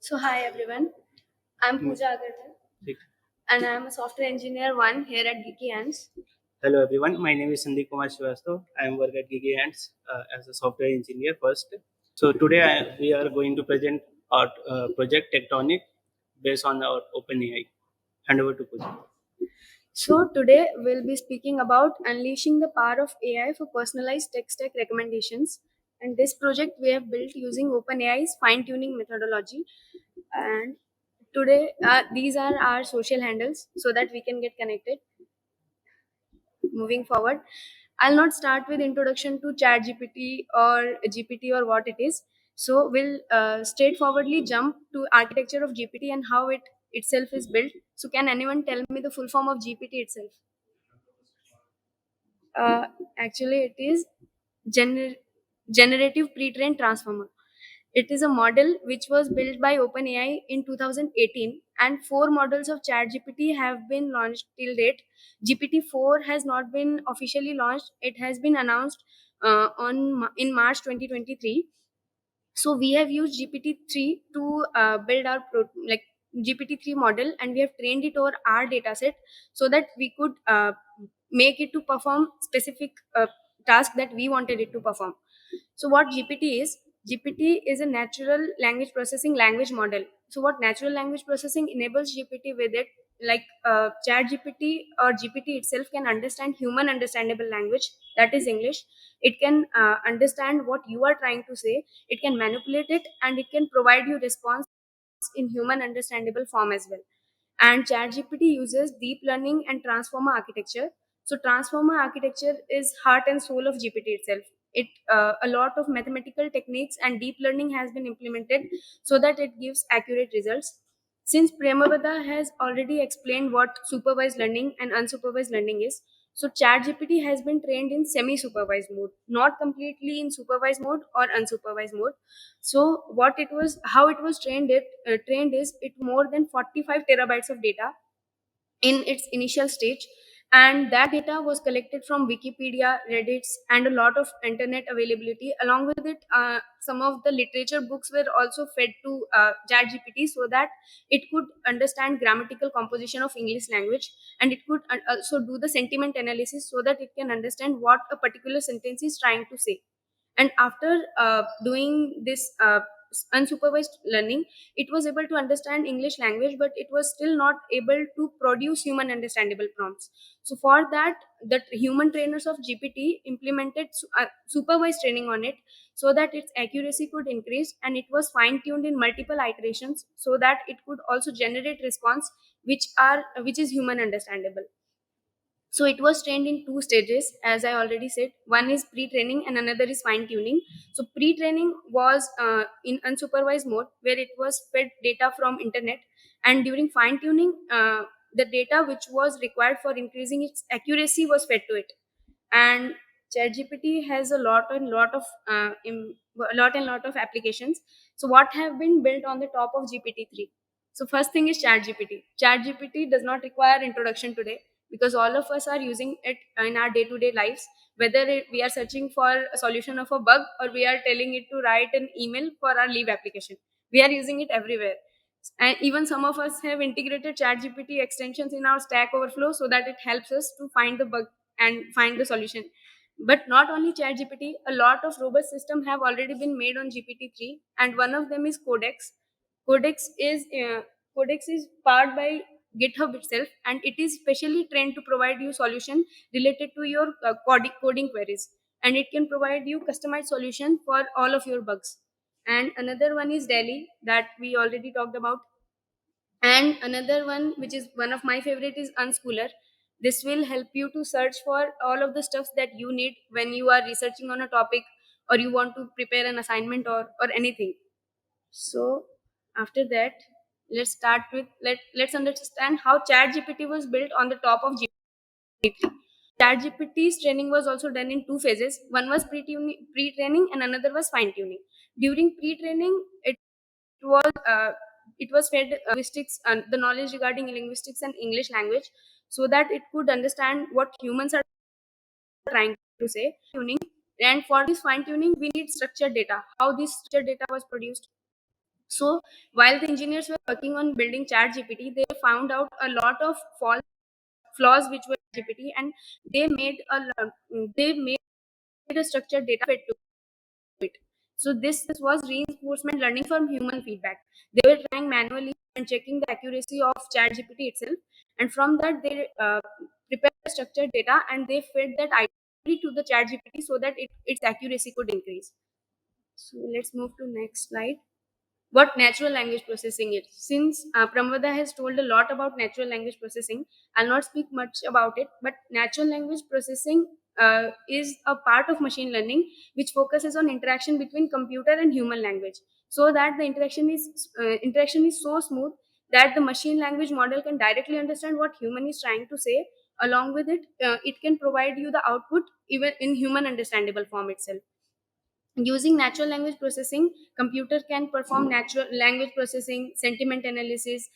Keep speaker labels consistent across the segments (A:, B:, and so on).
A: So hi everyone, I'm Puja Agarwal and I'm a software engineer 1 here at GeekyAnts.
B: Hello everyone, my name is Sandeep Kumar Srivastava. I am work at GeekyAnts as a software engineer first. So today we are going to present our project Tech Tonic based on our OpenAI. Hand over to Puja.
A: So today we'll be speaking about unleashing the power of AI for personalized tech stack recommendations. And this project we have built using OpenAI's fine-tuning methodology. And today these are our social handles so that we can get connected. Moving forward, I'll not start with introduction to ChatGPT or GPT or what it is. So we'll straightforwardly jump to architecture of GPT and how it itself is built. So can anyone tell me the full form of GPT itself? Uh, Actually, it is gener- generative pre-trained transformer. It is a model which was built by OpenAI in 2018, and 4 models of ChatGPT have been launched till date. GPT-4 has not been officially launched; it has been announced in March 2023. So we have used GPT-3 to build our GPT-3 model, and we have trained it over our dataset so that we could make it to perform specific task that we wanted it to perform. So what GPT is? GPT is a natural language processing language model. So what natural language processing enables GPT with it, like Chat GPT or GPT itself can understand human understandable language, that is English. It can understand what you are trying to say. It can manipulate it, and it can provide you response in human understandable form as well. And ChatGPT uses deep learning and transformer architecture. So transformer architecture is heart and soul of GPT itself. It A lot of mathematical techniques and deep learning has been implemented so that it gives accurate results. Since Premavada has already explained what supervised learning and unsupervised learning is, so ChatGPT has been trained in semi-supervised mode, not completely in supervised mode or unsupervised mode. So how it was trained is it more than 45 terabytes of data in its initial stage, and that data was collected from Wikipedia, Reddits, and a lot of internet availability. Along with it, some of the literature books were also fed to ChatGPT so that it could understand grammatical composition of English language, and it could also do the sentiment analysis so that it can understand what a particular sentence is trying to say. And after doing this unsupervised learning, it was able to understand English language, but it was still not able to produce human understandable prompts. So for that, the human trainers of GPT implemented supervised training on it so that its accuracy could increase, and it was fine tuned in multiple iterations so that it could also generate response which is human understandable. So it was trained in 2 stages, as I already said. One is pre-training and another is fine-tuning. So pre-training was in unsupervised mode where it was fed data from internet, and during fine-tuning, the data which was required for increasing its accuracy was fed to it. And ChatGPT has a lot of applications. So what have been built on the top of GPT-3? So first thing is ChatGPT. ChatGPT does not require introduction today because all of us are using it in our day-to-day lives. Whether we are searching for a solution of a bug or we are telling it to write an email for our leave application, we are using it everywhere. And even some of us have integrated ChatGPT extensions in our Stack Overflow so that it helps us to find the bug and find the solution. But not only ChatGPT, a lot of robust systems have already been made on GPT-3, and one of them is Codex. Codex is uh, Codex is powered by GitHub itself, and it is specially trained to provide you solution related to your coding queries, and it can provide you customized solution for all of your bugs. And another one is Delhi that we already talked about, and another one which is one of my favorite is Unschooler. This will help you to search for all of the stuff that you need when you are researching on a topic or you want to prepare an assignment or anything. So after that, let's understand how ChatGPT was built on the top of GPT. ChatGPT's training was also done in 2 phases. One was pre-training and another was fine-tuning. During pre-training, was uh, it was fed linguistics and the knowledge regarding linguistics and English language so that it could understand what humans are trying to say. And for this fine tuning, we need structured data. How this structured data was produced? So while the engineers were working on building chat gpt, they found out a lot of flaws which were gpt, and they made a structured data fit to it. So this was reinforcement learning from human feedback. They were trying manually and checking the accuracy of ChatGPT itself, and from that they prepared structured data and they fed that identity to the ChatGPT so that its accuracy could increase. So let's move to next slide. What natural language processing is. Since Pramvada has told a lot about natural language processing, I'll not speak much about it, but natural language processing is a part of machine learning which focuses on interaction between computer and human language, so that the interaction is so smooth that the machine language model can directly understand what human is trying to say. Along with it, it can provide you the output even in human understandable form itself. Using natural language processing, computer can perform natural language processing, sentiment analysis,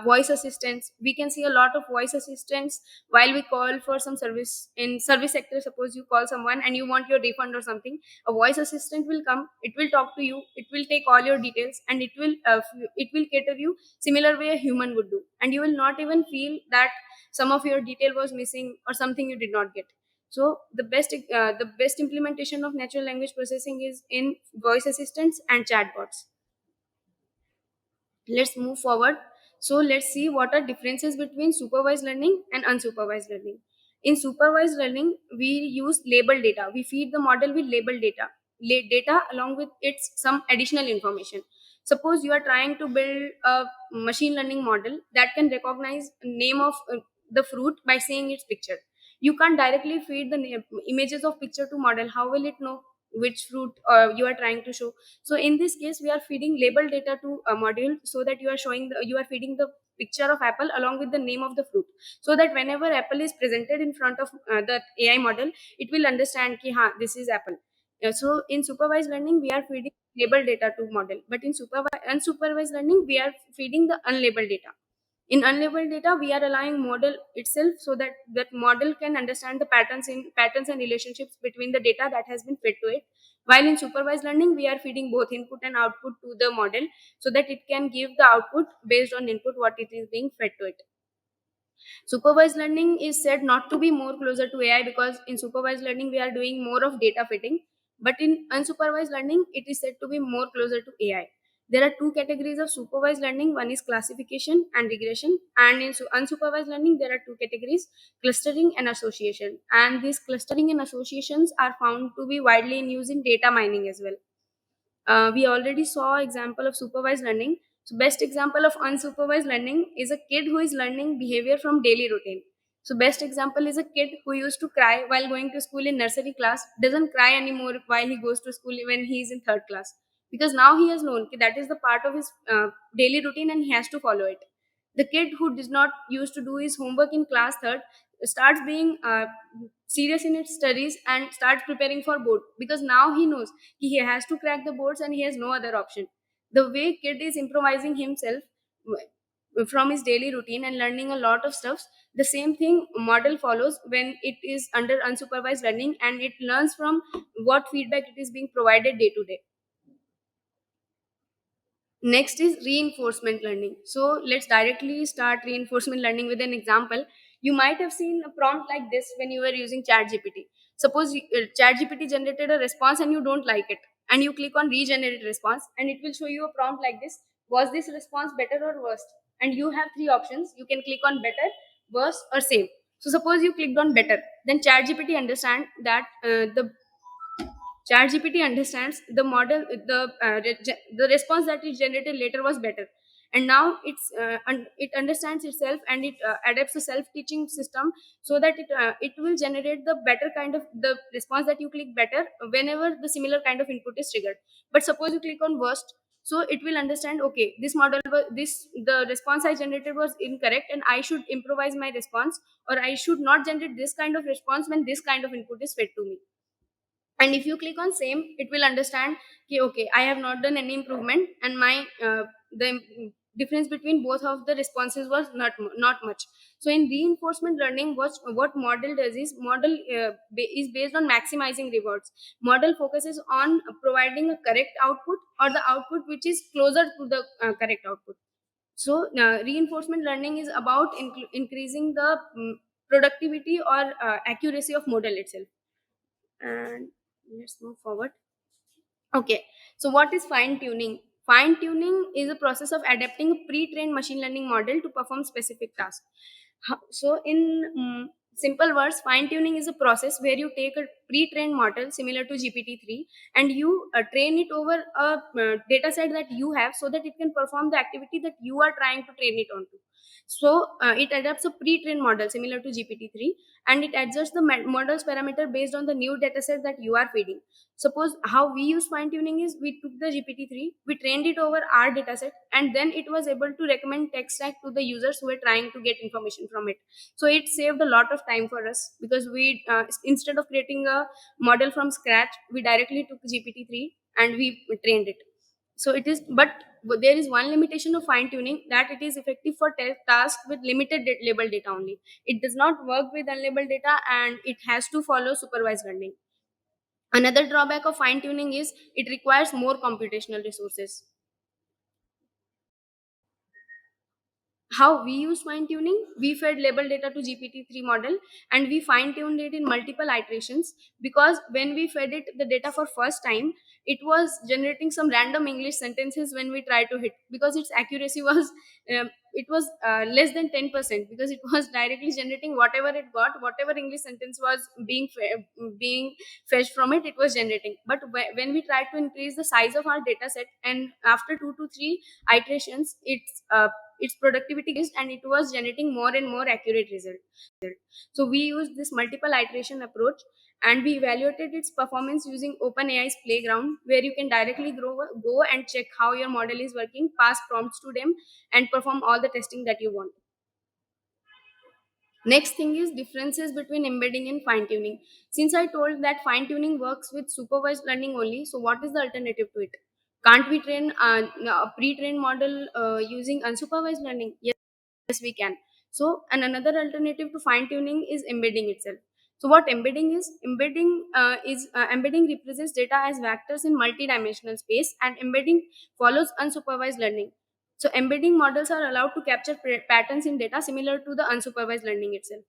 A: voice assistance. We can see a lot of voice assistants while we call for some service in service sector. Suppose you call someone and you want your refund or something, a voice assistant will come, it will talk to you, it will take all your details, and it will cater you similar way a human would do, and you will not even feel that some of your detail was missing or something you did not get. So the best implementation of natural language processing is in voice assistants and chatbots. Let's move forward. So let's see what are differences between supervised learning and unsupervised learning. In supervised learning, we use labeled data. We feed the model with labeled data, data along with its some additional information. Suppose you are trying to build a machine learning model that can recognize name of the fruit by seeing its picture. You can't directly feed the images of picture to model. How will it know which fruit you are trying to show? So in this case, we are feeding label data to a module, so that you are feeding the picture of apple along with the name of the fruit, so that whenever apple is presented in front of the AI model, it will understand ki ha, this is apple. So in supervised learning, we are feeding labeled data to model, but in unsupervised learning, we are feeding the unlabeled data. In unlabeled data, we are allowing model itself, so that that model can understand the patterns and relationships between the data that has been fed to it. While in supervised learning, we are feeding both input and output to the model, so that it can give the output based on input what it is being fed to it. Supervised learning is said not to be more closer to AI, because in supervised learning we are doing more of data fitting, but in unsupervised learning it is said to be more closer to AI. There are two categories of supervised learning. One is classification and regression, and in unsupervised learning there are two categories: clustering and association. And these clustering and associations are found to be widely in use in data mining as well. We already saw example of supervised learning. So best example of unsupervised learning is a kid who is learning behavior from daily routine. So best example is a kid who used to cry while going to school in nursery class, doesn't cry anymore while he goes to school when he is in third class, because now he has known that is the part of his daily routine and he has to follow it. The kid who does not used to do his homework in class third starts being serious in its studies and starts preparing for board, because now he knows he has to crack the boards and he has no other option. The way kid is improvising himself from his daily routine and learning a lot of stuffs, the same thing model follows when it is under unsupervised learning, and it learns from what feedback it is being provided day to day. Next is reinforcement learning. So let's directly start reinforcement learning with an example. You might have seen a prompt like this when you were using ChatGPT. Suppose ChatGPT generated a response and you don't like it, and you click on regenerate response, and it will show you a prompt like this: was this response better or worse? And you have three options. You can click on better, worse, or same. So suppose you clicked on better, then ChatGPT understand that ChatGPT understands the model, the response that is generated later was better, and now it understands itself, and it adapts a self-teaching system, so that it will generate the better kind of the response that you click better whenever the similar kind of input is triggered. But suppose you click on worst, so it will understand, okay, this model was this the response I generated was incorrect, and I should improvise my response, or I should not generate this kind of response when this kind of input is fed to me. And if you click on same, it will understand, okay, I have not done any improvement, and my the difference between both of the responses was not much. So in reinforcement learning, what model does is model is based on maximizing rewards. Model focuses on providing a correct output or the output which is closer to the correct output. So reinforcement learning is about increasing the productivity or accuracy of model itself. And let's move forward. Okay, so what is fine tuning? Fine tuning is a process of adapting a pre-trained machine learning model to perform specific tasks. So, in simple words, fine tuning is a process where you take a pre-trained model similar to GPT-3 and you train it over a data set that you have so that it can perform the activity that you are trying to train it onto. So, it adapts a pre-trained model similar to GPT-3 and it adjusts the model's parameter based on the new data set that you are feeding. Suppose how we use fine tuning is we took the GPT-3, we trained it over our dataset, and then it was able to recommend tech stack to the users who were trying to get information from it. So it saved a lot of time for us because we instead of creating a model from scratch, we directly took GPT-3 and we trained it. So it is, but there is one limitation of fine tuning that it is effective for tasks with limited labeled data only. It does not work with unlabeled data and it has to follow supervised learning. Another drawback of fine tuning is it requires more computational resources. How we use fine tuning? We fed label data to GPT-3 model and we fine tuned it in multiple iterations because when we fed it the data for first time, it was generating some random English sentences when we tried to hit because its accuracy was it was less than 10% because it was directly generating whatever it got, whatever English sentence was being fetched from it, it was generating. But when we tried to increase the size of our data set and after 2 to 3 iterations, its productivity increased and it was generating more and more accurate result. So we used this multiple iteration approach and we evaluated its performance using OpenAI's playground where you can directly go and check how your model is working, pass prompts to them and perform all the testing that you want. Next thing is differences between embedding and fine tuning. Since I told that fine tuning works with supervised learning only, so what is the alternative to it? Can't we train a pre-trained model using unsupervised learning? Yes, we can. So, and another alternative to fine tuning is embedding itself. So, what embedding is? Embedding represents data as vectors in multi-dimensional space, and embedding follows unsupervised learning. So, embedding models are allowed to capture patterns in data similar to the unsupervised learning itself.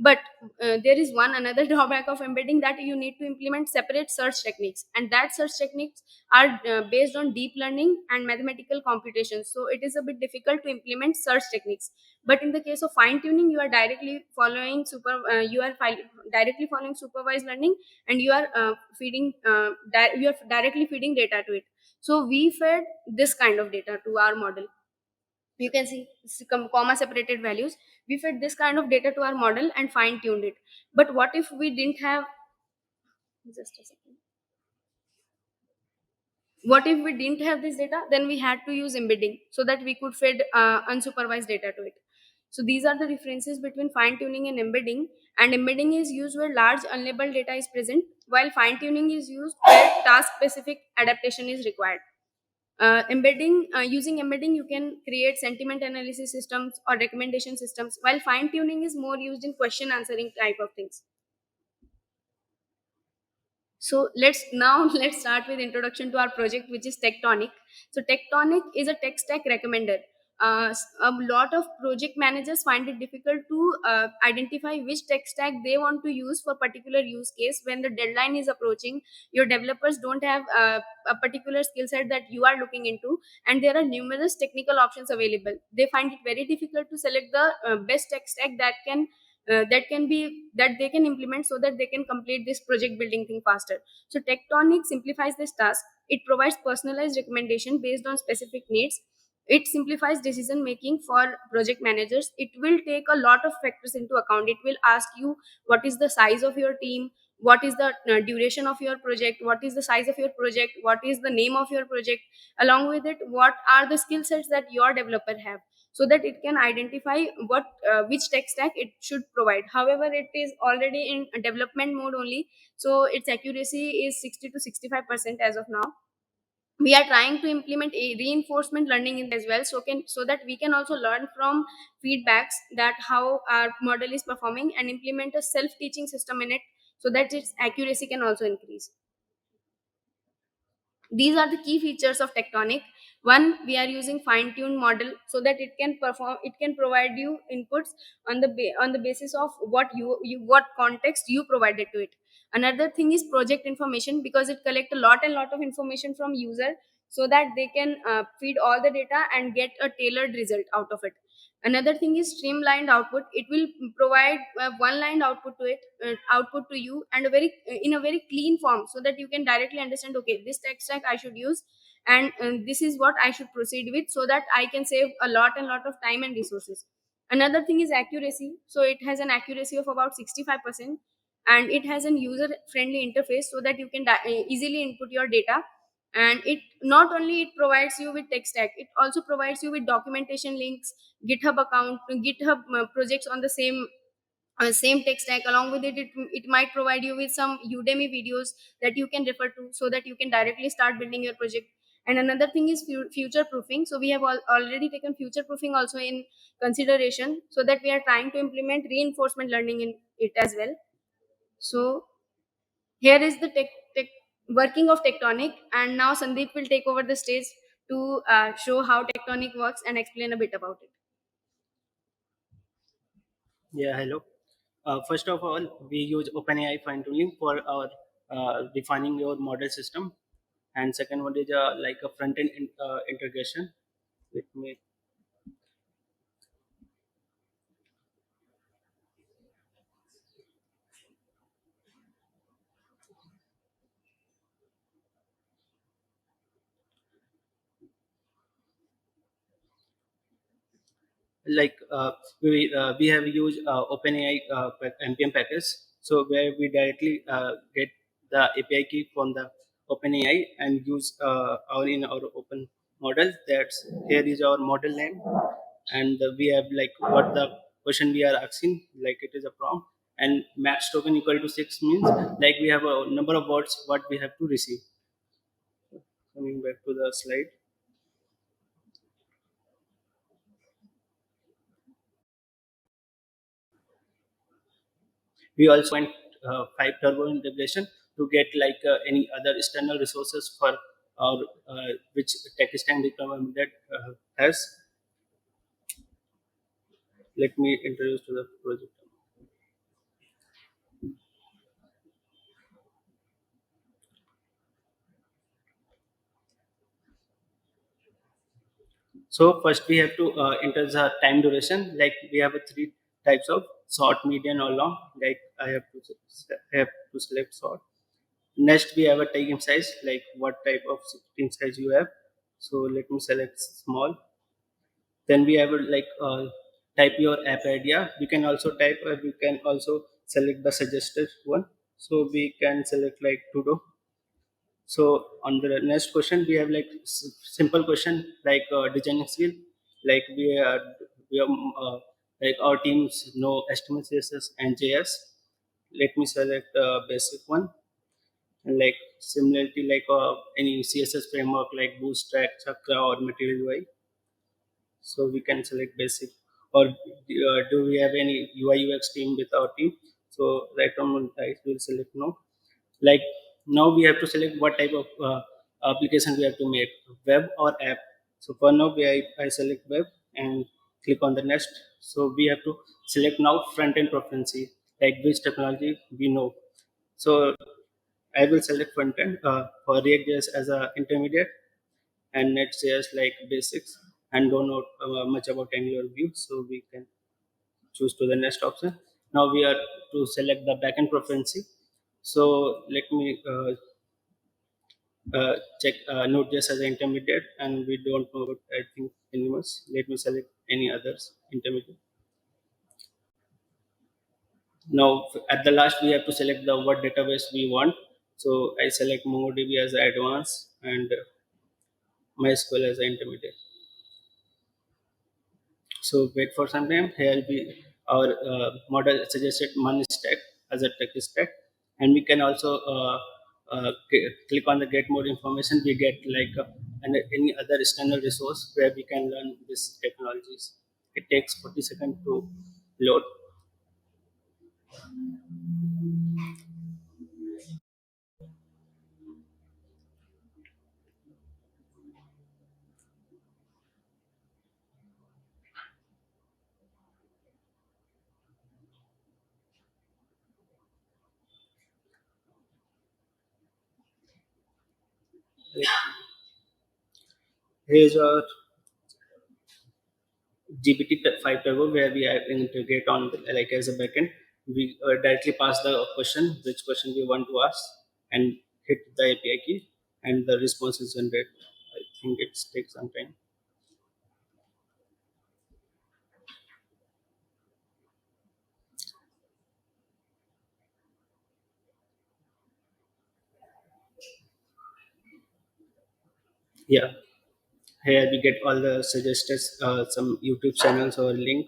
A: But there is one another drawback of embedding that you need to implement separate search techniques, and that search techniques are based on deep learning and mathematical computations. So it is a bit difficult to implement search techniques. But in the case of fine tuning, you are directly following directly following supervised learning, and you are directly feeding data to it. So we fed this kind of data to our model. You can see comma separated values. We fed this kind of data to our model and fine tuned it. But what if we didn't have, just a second, what if we didn't have this data? Then we had to use embedding so that we could feed unsupervised data to it. So these are the differences between fine tuning and embedding. And embedding is used where large unlabeled data is present, while fine tuning is used where task specific adaptation is required. Using embedding, you can create sentiment analysis systems or recommendation systems, while fine tuning is more used in question answering type of things. So let's start with introduction to our project, which is Tech Tonic. So Tech Tonic is a tech stack recommender. A lot of project managers find it difficult to identify which tech stack they want to use for particular use case when the deadline is approaching. Your developers don't have a particular skill set that you are looking into, and there are numerous technical options available. They find it very difficult to select the best tech stack that they can implement so that they can complete this project building thing faster. So Tectonic simplifies this task. It provides personalized recommendation based on specific needs. It simplifies decision making for project managers. It will take a lot of factors into account. It will ask you what is the size of your team, what is the duration of your project, what is the size of your project, what is the name of your project, along with it what are the skill sets that your developer have, so that it can identify which tech stack it should provide. However, it is already in development mode only, so its accuracy is 60 to 65% as of now. we are trying to implement a reinforcement learning in as well, so that we can also learn from feedbacks that how our model is performing, and implement a self teaching system in it, so that its accuracy can also increase. These are the key features of Tectonic. One, we are using fine tuned model, so that it can provide you inputs on the basis of what what context you provided to it. Another thing is project information, because it collect a lot and lot of information from user, so that they can feed all the data and get a tailored result out of it. Another thing is streamlined output. It will provide one line output to it, output to you, and a very in a very clean form, so that you can directly understand, okay, this tech stack I should use, and this is what I should proceed with, so that I can save a lot and lot of time and resources. Another thing is accuracy. So it has an accuracy of about 65%, and it has an user friendly interface, so that you can easily input your data. And it not only it provides you with tech stack, it also provides you with documentation links, GitHub account, GitHub projects on the same tech stack. Along with it might provide you with some Udemy videos that you can refer to, so that you can directly start building your project. And another thing is future proofing. So we have already taken future proofing also in consideration, so that we are trying to implement reinforcement learning in it as well. So here is the tech working of Tectonic, and now Sandeep will take over the stage to show how Tectonic works and explain a bit about it.
B: Yeah, hello. First of all, we use OpenAI fine tuning for our defining your model system, and second one is like a front end integration. Let me like we have used OpenAI npm package, so where we directly get the API key from the OpenAI and use our in our open model. That's here is our model name, and we have like what the question we are asking, like it is a prompt, and max token equal to 6 means like we have a number of words what we have to receive. Coming back to the slide, we also went 5 turbo integration to get like any other external resources for our which tech stack requirement that has. Let me introduce to the project. So first we have to enter the time duration. Like we have a 3 types of short, medium, or long. Like have to select short. Next we have a time size. Like what type of team size you have. So let me select small. Then we have like type your app idea. We can also type. We can also select the suggested one. So we can select like to do. So on the next question, we have like simple question like designing skill. Like we are like our teams know HTML, CSS, and JS. Let me select basic one, and like similarity like any CSS framework like Bootstrap, Chakra, or Material UI. So we can select basic. Or do we have any UI UX team with our team? So right on I will select no. Like now we have to select what type of application we have to make, web or app. So for now I select web and click on the next. So we have to select now front end preference, like which technology we know. So I will select front end for React.js as a intermediate, and Next.js like basics, and don't know much about Angular view. So we can choose to the next option. Now we are to select the backend preference. So let me check Node.js as an intermediate, and we don't know about I think anymore. Let me select any others intermediate. Now at the last we have to select the what database we want. So I select MongoDB as advanced and MySQL as an intermediate. So wait for some time. Here we our model suggested one stack as a tech stack, and we can also click on the get more information, we get like any other external resource where we can learn these technologies. It takes 40 seconds to load. Here's our GPT-5 Turbo, where we are integrate on like as a backend. We directly pass the question, which question we want to ask, and hit the API key, and the response is generated. I think it takes some time. Yeah, here we get all the suggested some YouTube channels or link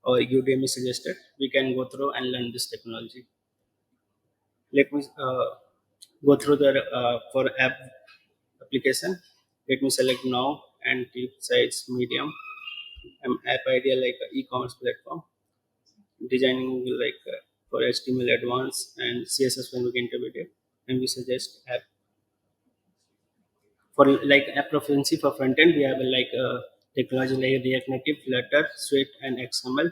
B: or Udemy suggested. We can go through and learn this technology. Let me go through the for app application. Let me select now and click sites medium. App idea like a e-commerce platform. Designing like for HTML advanced and CSS framework intermediate. And we suggest app for like app proficiency for front end. We have like technology like React Native, Flutter, Swift, and XML.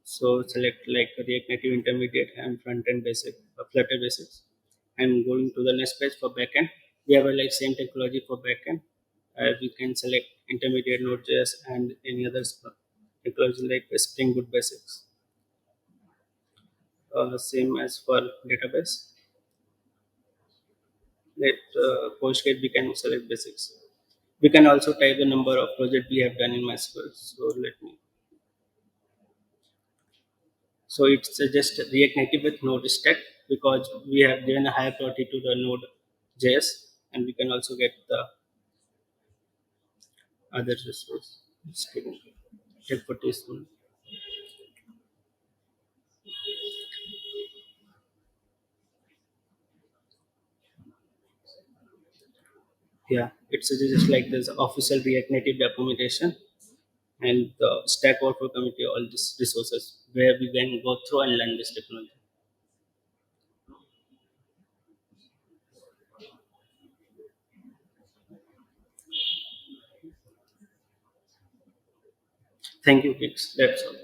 B: So select like React Native intermediate and front end basic, Flutter basics. And going to the next page for backend, we have a like same technology for backend. We can select intermediate Node.js and any other technology like Spring Boot basics. Same as for database. Let Postgres we can select basics. We can also type the number of project we have done in MySQL. So let me. So it suggests React Native with Node stack because we have given a higher priority to the Node JS, and we can also get the other resource. Check for this one. Yeah, it suggests like there's official React Native documentation and the Stack Overflow committee, all these resources where we can go through and learn this technology. Thank you, kids. That's all.